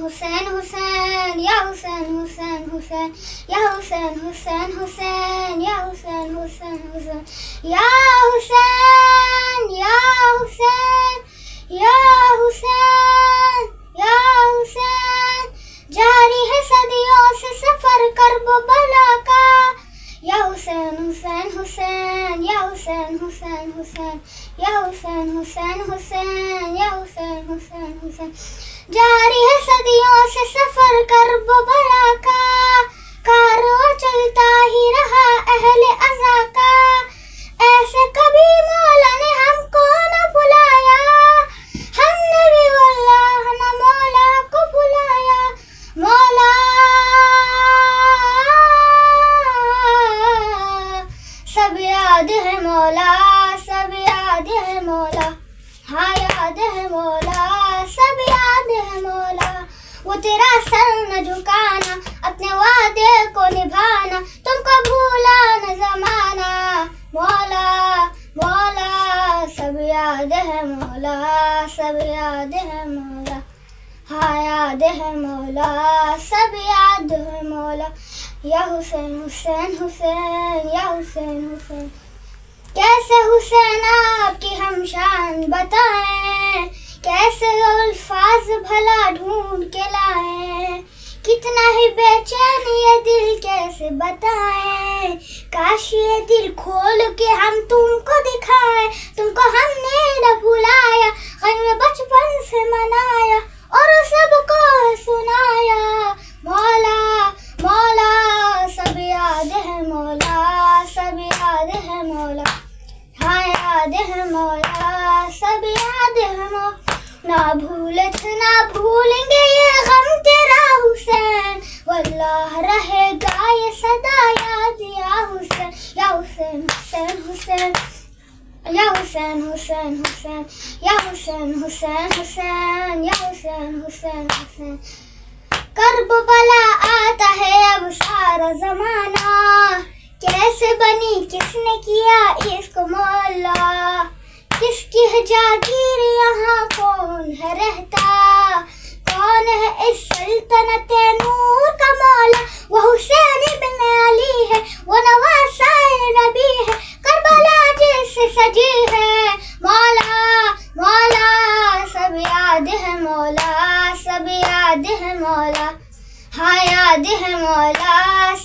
حسین حسین یا حسین حسین حسین یا حسین حسین حسین یا حسین حسین حسین یا حسین یا حسین یا حسین یا حسین. جاری ہے صدیوں سے سفر کرب و بلا کا یا حسین حسین حسین یا حسین حسین حسین یا حسین حسین حسین یا حسین حسین حسین. جاری ہے صدیوں سے سفر کرب و بلا کا کارواں چلتا ہی رہا اہل عزا کا. ایسے کبھی مولا نے ہم کو نہ بلایا ہم نے بھی واللہ نہ مولا کو بلایا. مولا سب یاد ہے مولا سب یاد ہے مولا ہاں یاد ہے مولا سب یاد ہے مولا. وہ تیرا سر نہ جھکانا اپنے وعدے کو نبھانا تم کو بھولا نہ زمانہ. مولا مولا سب یاد ہے مولا سب یاد ہے مولا ہاں یاد ہے مولا سب یاد ہے مولا. یا حسین حسین حسین یا حسین حسین. کیسے حسین آپ کی ہم شان بتائیں کیسے الفاظ بھلا ڈھونڈ کے لائیں. کتنا ہی بے چین یہ دل کیسے بتائیں کاش یہ دل کھول کے ہم تم کو دکھائیں. تم کو ہم نے نہ بھلایا غم بچپن سے منایا اور سب کو سنایا. مولا مولا سب یاد ہے مولا سب یاد ہے مولا ہاں یاد ہے مولا سب یاد ہے مولا. نہ بھولیں گے یہ غم تیرا حسین واللہ رہے گا یہ صدا یاد یا حسین یا حسین حسین حسین یا حسین حسین حسین یا حسین حسین حسین یا حسین حسین حسین. کرب بلا آتا ہے اب سارا زمانہ کیسے بنی کس نے کیا اس کو مولا. کس کی ہے جاگیر یہاں کون ہے رہتا کون ہے اس سلطنت نور کا مولا. وہ حسین ابن علی ہے وہ نواسۂ نبی ہے کربلا جس سے سجی ہے. مولا مولا سب یاد ہے مولا سب یاد ہے مولا ہاں یاد ہے مولا